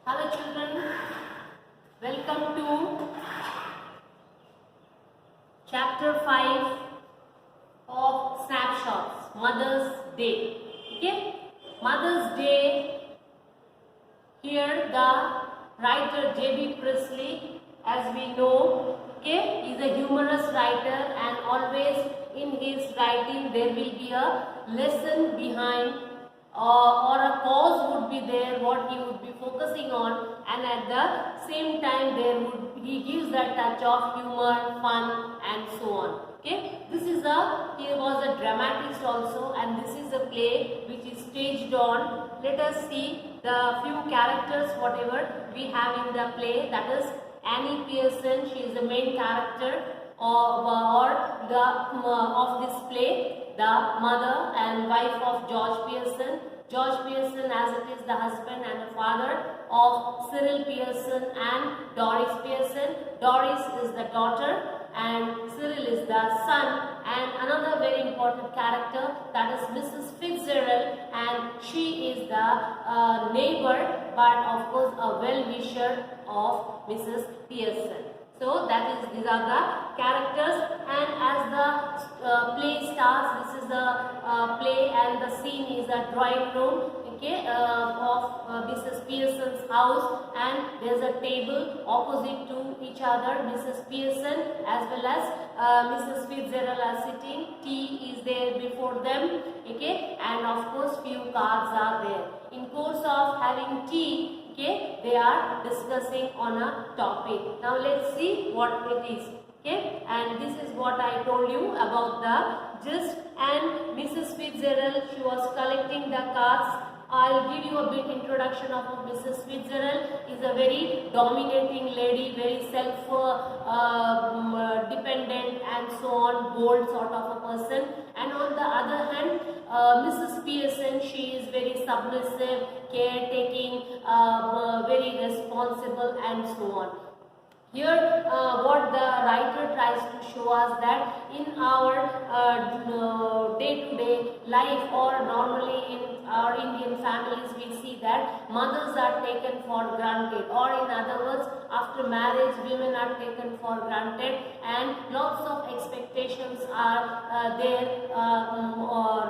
Hello children, welcome to chapter 5 of snapshots, Mother's Day. Okay, Mother's Day. Here the writer J.B. Priestley, as we know, okay, is a humorous writer, and always in his writing there will be a lesson behind, or a cause would be there what he would be focusing on, and at the same time he gives that touch of humor, fun and so on. Okay, he was a dramatist also, and this is a play which is staged on. Let us see the few characters whatever we have in the play. That is Annie Pearson. She is the main character of this play, the mother and wife of George Pearson. George Pearson, as it is the husband and the father of Cyril Pearson and Doris Pearson. Doris is the daughter and Cyril is the son. And another very important character, that is Mrs. Fitzgerald, and she is the neighbor, but of course a well-wisher of Mrs. Pearson. So these are the characters, and as the play starts, this is the play and the scene is a drawing room, okay, of Mrs. Pearson's house, and there is a table opposite to each other. Mrs. Pearson as well as Mrs. Fitzgerald are sitting, tea is there before them, okay, and of course few cards are there. In course of having tea, okay, they are discussing on a topic. Now let's see what it is. Okay, and this is what I told you about the gist. And Mrs. Fitzgerald, she was collecting the cards. I'll give you a bit introduction of Mrs. Fitzgerald. Is a very dominating lady, very self dependent and so on, bold sort of a person. And on the other hand, Mrs. Pearson, she is very submissive, caretaking, very responsible and so on. Here what the writer tries to show us that in our day-to-day life, or normally in our Indian families, we see that mothers are taken for granted, or in other words, after marriage women are taken for granted, and lots of expectations are there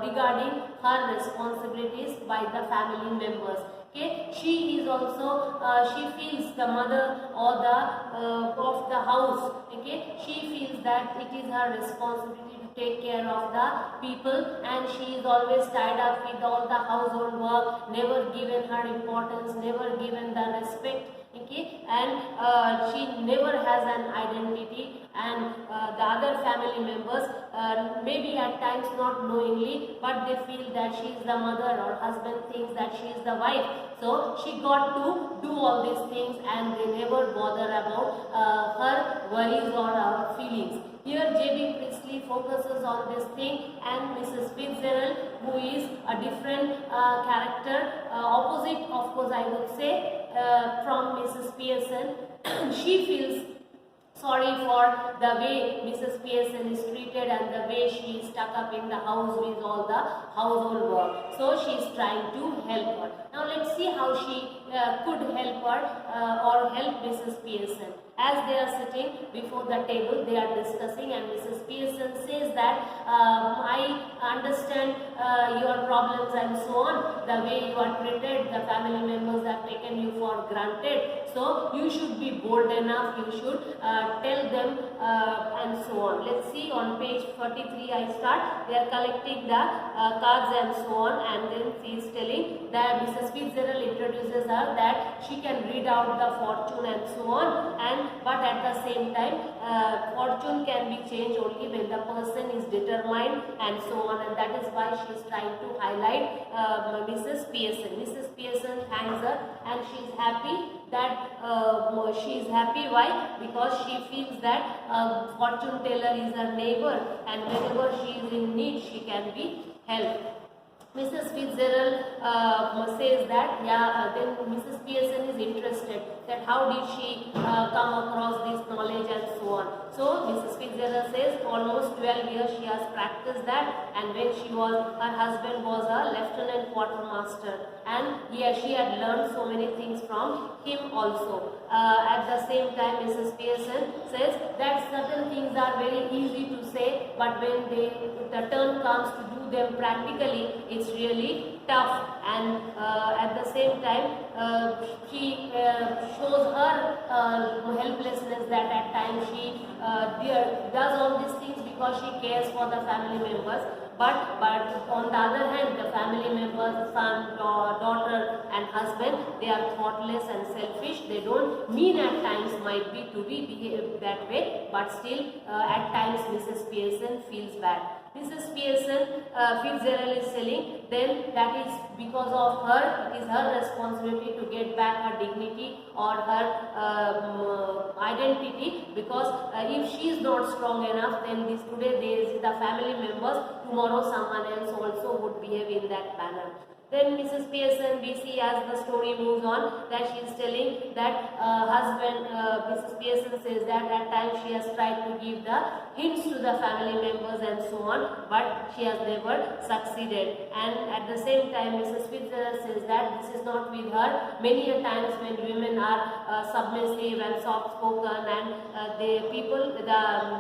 regarding her responsibilities by the family members. Okay, she is also she feels the mother or the of the house. Okay, she feels that it is her responsibility to take care of the people, and she is always tied up with all the household work, never given her importance, never given the respect. Okay, and she never has an identity, and the other family members maybe at times not knowingly, but they feel that she is the mother, or husband thinks that she is the wife, so she got to do all these things, and they never bother about her worries or her feelings. Here J.B. Priestley focuses on this thing, and Mrs. Fitzgerald, who is a different character, opposite of course I would say from Mrs. Pearson. She feels sorry for the way Mrs. Pearson is treated and the way she is stuck up in the house with all the household work. So she is trying to help her. Now let's see how she could help her or help Mrs. Pearson. As they are sitting before the table, they are discussing, and Mrs. Pearson says that I understand your problems and so on, the way you are treated, the family members have taken you for granted, so you should be bold enough, you should tell them and so on. Let's see on page 43 I start. They are collecting the cards and so on, and then she is telling that Mrs. Fitzgerald introduces her that she can read out the fortune and so on, and but at the same time fortune can be changed only when the person is determined and so on, and that is why she is trying to highlight Mrs. Pearson. Mrs. Pearson thanks her, and she is happy that she is happy. Why? Because she feels that fortune teller is her neighbor, and whenever she is in need she can be helped. Mrs. Fitzgerald says that, then Mrs. Pearson is interested that how did she come across this knowledge and so on. So Mrs. Fitzgerald says almost 12 years she has practiced that, and when her husband was a lieutenant quartermaster, and she had learned so many things from him also. At the same time, Mrs. Pearson says that certain things are very easy to say, but when the turn comes to do them practically, it's really tough. And at the same time, she shows her helplessness, that at times she does all these things because she cares for the family members. But on the other hand, the family members, son, daughter and husband, they are thoughtless and selfish. They don't mean at times might be to be behave that way, but still at times Mrs. Pearson feels bad. Mrs. Pearson, Fitzgerald is saying, then that is because of her, it is her responsibility to get back her dignity or her identity, because if she is not strong enough, then today there is the family members, tomorrow someone else also would behave in that manner. Then Mrs. Pearson, we see as the story moves on that she is telling that Mrs. Pearson says that at times she has tried to give the hints to the family members and so on, but she has never succeeded. And at the same time, Mrs. Fitzgerald says that this is not with her. Many a times when women are submissive and soft-spoken, and the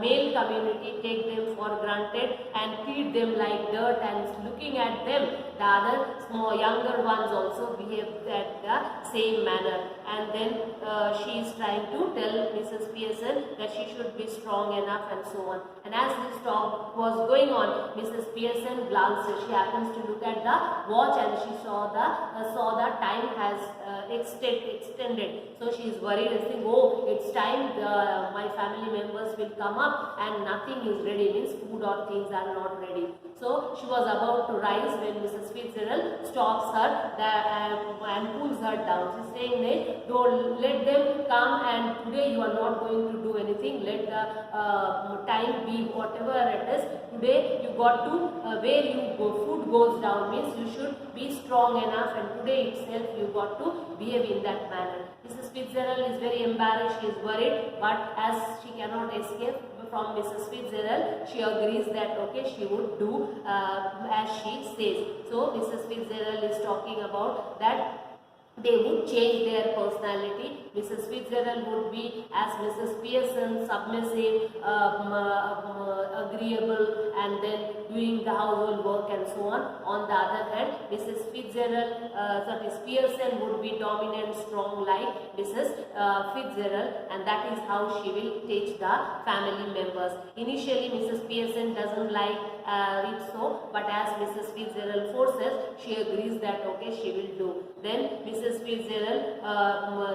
male community take them for granted and treat them like dirt, and looking at them, the other younger ones also behave at the same manner. And then she is trying to tell Mrs. Pearson that she should be strong enough and so on. And as this talk was going on, Mrs. Pearson glances. She happens to look at the watch, and she saw the time has extended. So she is worried and saying, oh, it's time, my family members will come up and nothing is ready, means food or things are not ready. So she was about to rise when Mrs. Fitzgerald stops her and pulls her down. She is saying that don't let them come, and today you are not going to do anything. Let the time be whatever it is. Today you got to where you go, food goes down, means you should be strong enough, and today itself you got to behave in that manner. Mrs. Fitzgerald is very embarrassed. She is worried, but as she cannot escape from Mrs. Fitzgerald, she agrees that okay, she would do as she says. So Mrs. Fitzgerald is talking about that they would change their personality. Mrs. Fitzgerald would be as Mrs. Pearson, submissive, agreeable, and then doing the household work and so on. On the other hand, Mrs. Fitzgerald, Pearson would be dominant, strong like Mrs. Fitzgerald, and that is how she will teach the family members. Initially, Mrs. Pearson doesn't like it so, but as Mrs. Fitzgerald forces, she agrees that okay, she will do. Then Mrs. Fitzgerald,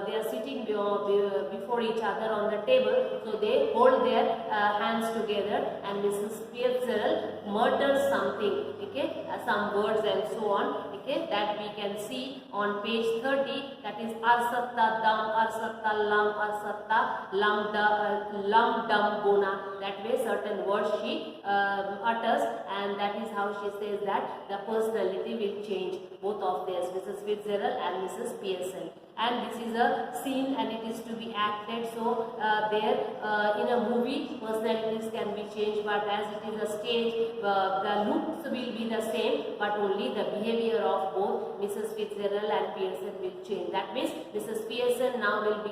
they are sitting before each other on the table, so they hold their hands together, and Mrs. Fitzgerald mutters something, okay, some words and so on, okay, that we can see on page 30, that is Arsatta Dam, Arsatta Lam, Arsatta Lam Dam Bona. That way certain words she utters, and that is how she says that the personality will change, both of theirs, Mrs. Fitzgerald and Mrs. Pearson. And this is a scene and it is to be acted, so in a movie personalities can be changed, but as it is a stage, the looks will be the same, but only the behavior of both Mrs. Fitzgerald and Pearson will change. That means Mrs. Pearson now will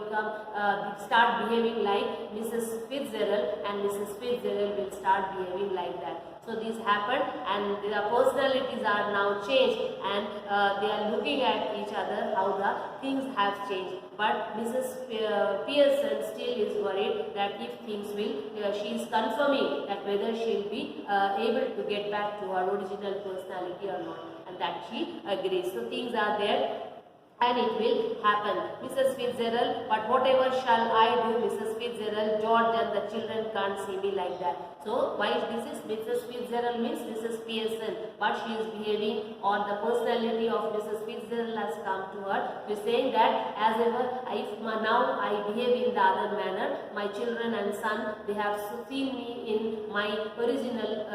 start behaving like Mrs. Fitzgerald, and Mrs. Fitzgerald will start behaving like that. So this happened, and the personalities are now changed, and they are looking at each other how the things have changed. But Mrs. Pearson still is worried that if things will, she is confirming that whether she will be able to get back to her original personality or not, and that she agrees. So things are there, and it will happen. Mrs. Fitzgerald, but whatever shall I do, Mrs. Fitzgerald, George and the children can't see me like that. So why this is Mrs. Fitzgerald means Mrs. Pearson, but she is behaving, or the personality of Mrs. Fitzgerald has come to her. She is saying that as ever, if now I behave in the other manner, my children and son, they have seen me in my original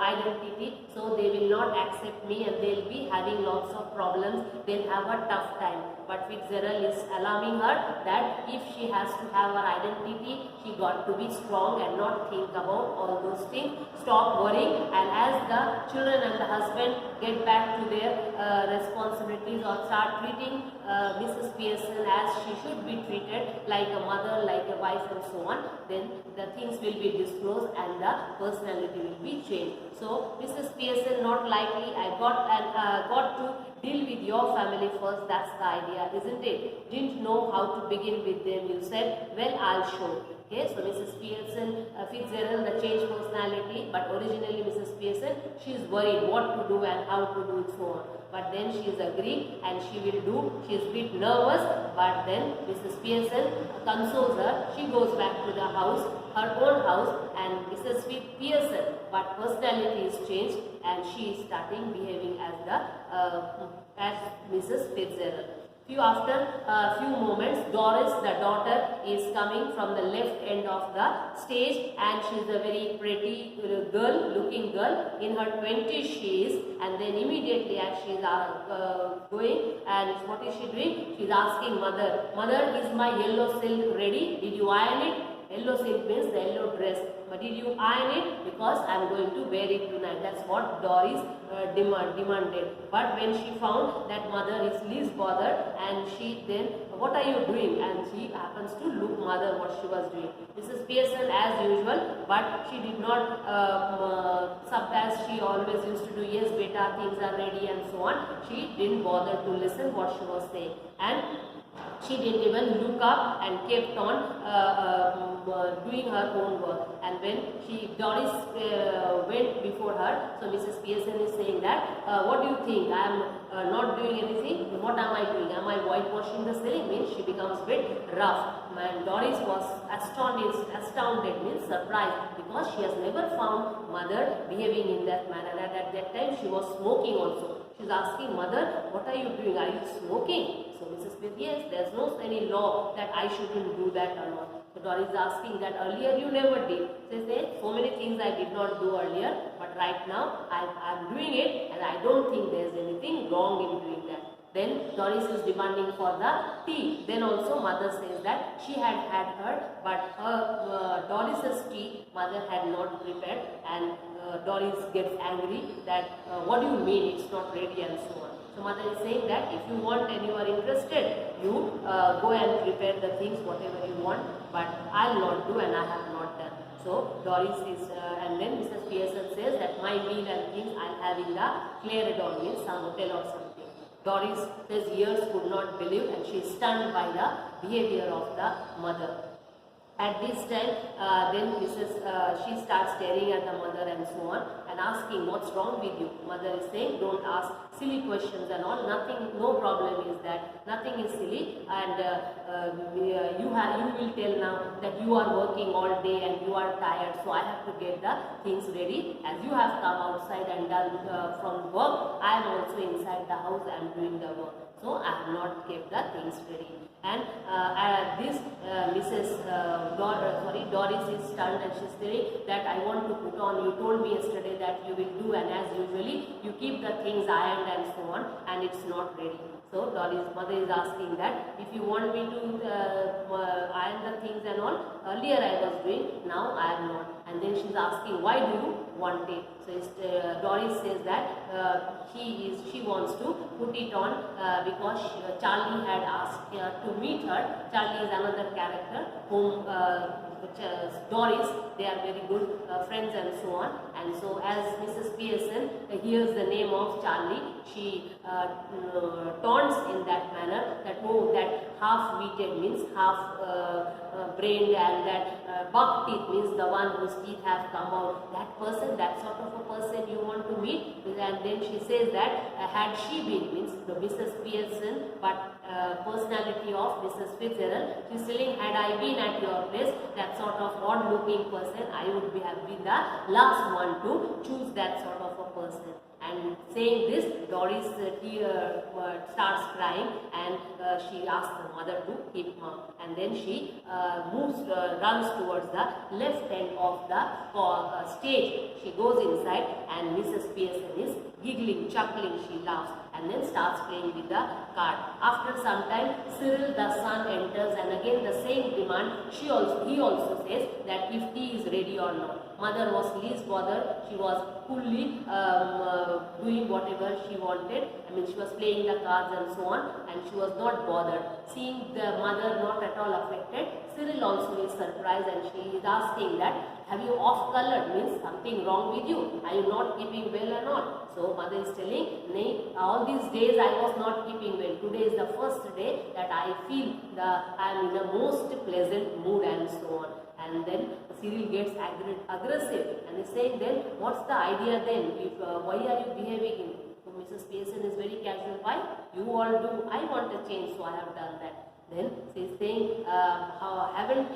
identity, so they will not accept me and they will be having lots of problems. They will have a tough time. But Fitzgerald is alarming her that if she has to have her identity, she got to be strong and not think about all those things. Stop worrying, and as the children and the husband get back to their responsibilities or start treating Mrs. Pearson as she should be treated, like a mother, like a wife and so on, then the things will be disclosed and the personality will be changed. So Mrs. Pearson, not likely, I got to deal with your family first, that's the idea, isn't it? Didn't know how to begin with them, you said, well, I'll show. Okay, so Mrs. Pearson, Fitzgerald, the changed personality, but originally Mrs. Pearson, she is worried what to do and how to do it, so on. But then she is agreeing and she will do. She is a bit nervous, but then Mrs. Pearson consoles her. She goes back to the house, her own house, and Mrs. Pearson, but personality is changed and she is starting behaving as Mrs. Fitzgerald. After few moments, Doris, the daughter, is coming from the left end of the stage, and she is a very pretty looking girl. In her 20s she is, and then immediately as she is going, and what is she doing? She is asking mother, "Mother, is my yellow silk ready? Did you iron it?" Yellow silk means the yellow dress. But did you iron it? Because I am going to wear it tonight. That's what Doris demanded. But when she found that mother is least bothered, and she then, "What are you doing?" And she happens to look mother what she was doing. Mrs. Pearson as usual, but she did not as she always used to do, "Yes beta, things are ready," and so on. She didn't bother to listen what she was saying, and she didn't even look up and kept on doing her own work. And when Doris went before her, so Mrs. Pearson is saying that, "What do you think? I am not doing anything. What am I doing? Am I whitewashing the ceiling?" Means she becomes a bit rough. And Doris was astounded means surprised, because she has never found mother behaving in that manner. And at that time she was smoking also. She is asking, "Mother, what are you doing? Are you smoking?" So Mrs. Smith, "Yes, there is no any law that I shouldn't do that or not." So Doris is asking that, "Earlier you never did." She says, "So many things I did not do earlier, but right now I am doing it, and I don't think there is anything wrong in doing that." Then Doris is demanding for the tea. Then also mother says that she had her, but her Doris's tea mother had not prepared, and Doris gets angry that, "What do you mean it's not ready?" and so on. So mother is saying that if you want and you are interested, you go and prepare the things whatever you want, but I'll not do and I have not done. So Doris is, and then Mrs. Pearson says that my meal and things I'll have in the Claridon, means some hotel or something. Doris says ears could not believe, and she is stunned by the behavior of the mother. At this time, then she starts staring at the mother and so on, and asking, "What's wrong with you?" Mother is saying, "Don't ask silly questions and all. Nothing, no problem is that. Nothing is silly, and you will tell now that you are working all day and you are tired. So I have to get the things ready. As you have come outside and done from work, I am also inside the house and doing the work. So I have not kept the things ready." And this Doris is stunned, and she is saying that, "I want to put on, you told me yesterday that you will do, and as usually you keep the things ironed and so on, and it's not ready." So Doris' mother is asking that, "If you want me to iron the things and all, earlier I was doing, now I am not." And then she is asking, "Why do you want it?" So Doris says that she wants to put it on because Charlie had asked her to meet her. Charlie is another character whom Doris, they are very good friends and so on. And so as Mrs. Pearson hears the name of Charlie, she taunts in that manner that, oh, that half-witted means half-brained, and that buck teeth means the one whose teeth have come out. That person, that sort of a person you want to meet. And then she says that had she been, means the Mrs. Pearson, but personality of Mrs. Fitzgerald, she's telling, had I been at your place, that sort of odd looking person, I would have been the last one to choose that sort of a person. And saying this, Doris starts crying, and she asks her mother to keep mum. And then she runs towards the left end of the stage. She goes inside, and Mrs. Pearson is giggling, chuckling, she laughs, and then starts playing with the card. After some time, Cyril the son enters, and again the same demand. He also says that if tea is ready or not. Mother was least bothered. She was fully doing whatever she wanted. I mean, she was playing the cards and so on, and she was not bothered. Seeing the mother not at all affected, Cyril also is surprised, and she is asking that, have you off-colored, means something wrong with you? Are you not keeping well or not? So mother is telling, nay, all these days I was not keeping well. Today is the first day that I feel I am in the most pleasant mood and so on. And then Cyril gets aggressive and is saying, then what's the idea then? Why are you behaving in? So Mrs. Pearson is very casual. Why? You all do. I want a change, so I have done that. Then she is saying, haven't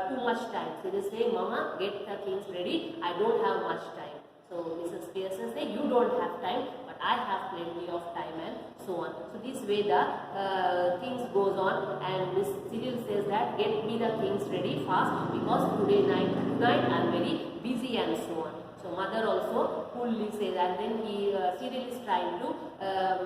too much time. She is saying, Mama, get the things ready. I don't have much time. So Mrs. Pearson says, you don't have time, but I have plenty of time, and so on. So this way the things goes on, and Miss Cyril says that, get me the things ready fast, because tonight I am very busy and so on. So mother also coolly says, and then Cyril is trying to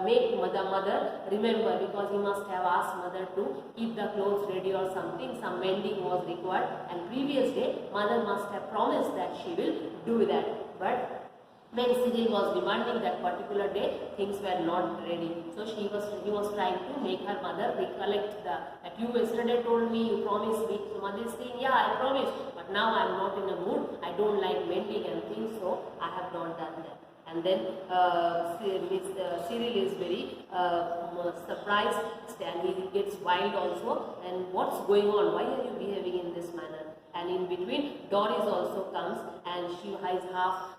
make the mother remember, because he must have asked mother to keep the clothes ready or something. Some mending was required, and previous day mother must have promised that she will do that. But when Cyril was demanding that particular day, things were not ready. So he was trying to make her mother recollect that you yesterday told me, you promised me. So mother is saying, yeah, I promised, but now I am not in a mood. I don't like mending and things, so I have not done that. And then Cyril is very surprised, and he gets wild also. And what's going on? Why are you behaving in this manner? And in between, Doris also comes, and she is half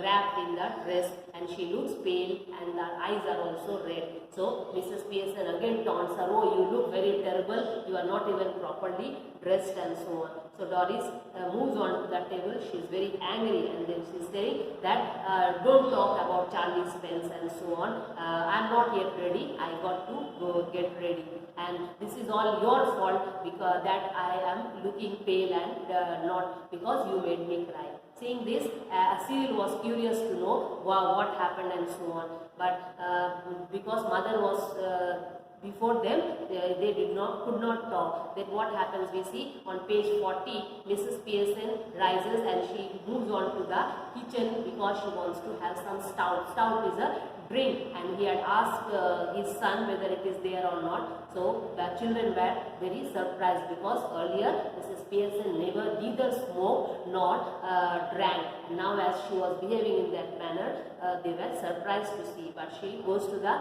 wrapped in the dress, and she looks pale, and her eyes are also red. So Mrs. Pearson again taunts her, oh, you look very terrible, you are not even properly dressed and so on. So Doris moves on to the table. She is very angry, and then she is saying that don't talk about Charlie Spence and so on. I am not yet ready. I got to go get ready, and this is all your fault, because that I am looking pale, and not because you made me cry. Saying this, Cyril was curious to know what happened and so on. But because mother was before them, they could not talk. Then what happens, we see on page 40, Mrs. Pearson rises and she moves on to the kitchen because she wants to have some stout. Stout is a drink, and he had asked his son whether it is there or not. So the children were very surprised, because earlier Mrs. Pearson neither smoked nor drank. And now as she was behaving in that manner, they were surprised to see. But she goes to the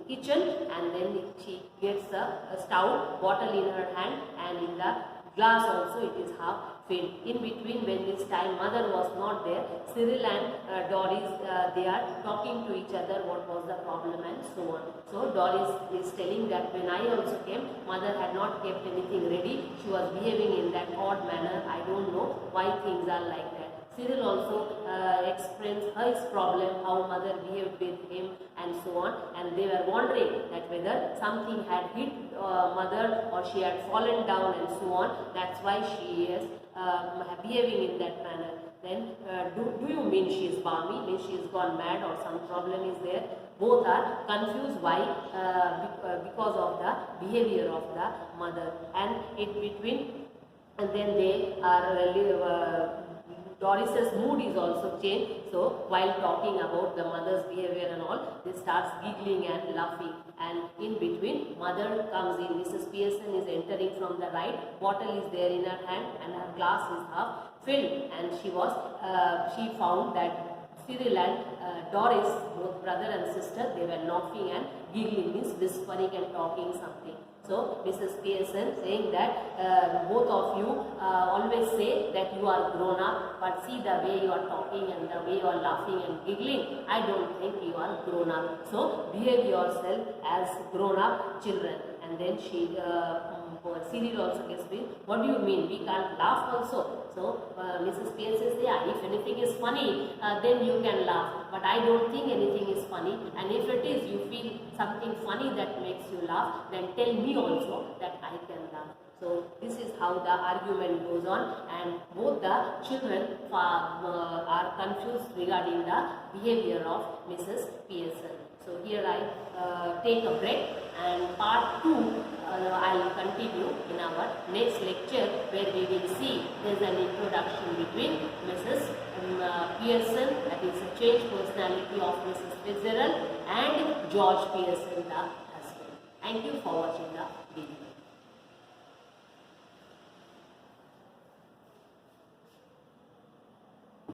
kitchen, and then she gets a stout bottle in her hand, and in the glass also it is half filled. In between, when this time mother was not there, Cyril and Doris, they are talking to each other what was the problem and so on. So Doris is telling that when I also came, mother had not kept anything ready. She was behaving in that odd manner. I don't know why things are like that. Cyril also explains his problem, how mother behaved with him and so on, and they were wondering that whether something had hit mother or she had fallen down and so on. That's why she is behaving in that manner. Then do you mean she is balmy, means she has gone mad or some problem is there? Both are confused. Why? Because of the behavior of the mother. And in between, and then they are Doris's mood is also changed. So while talking about the mother's behavior and all, they starts giggling and laughing. And in between, mother comes in. Mrs. Pearson is entering from the right. Bottle is there in her hand, and her glass is half filled. And she found that Cyril and Doris, both brother and sister, they were laughing and giggling, means whispering and talking something. So Mrs. Pearson saying that both of you always say that you are grown up, but see the way you are talking and the way you are laughing and giggling, I don't think you are grown up. So behave yourself as grown up children. And then she Cyril also gets me, what do you mean, we can't laugh also? So Mrs. Pierce says, yeah, if anything is funny, then you can laugh, but I don't think anything is funny, and if it is, you feel something funny that makes you laugh, then tell me also that I can laugh. So this is how the argument goes on, and both the children are confused regarding the behavior of Mrs. Pearson. So here I take a break, and part 2 I will continue in our next lecture, where we will see there is an introduction between Mrs. Pearson, that is a changed personality of Mrs. Fitzgerald, and George Pearson, the husband. Thank you for watching the video.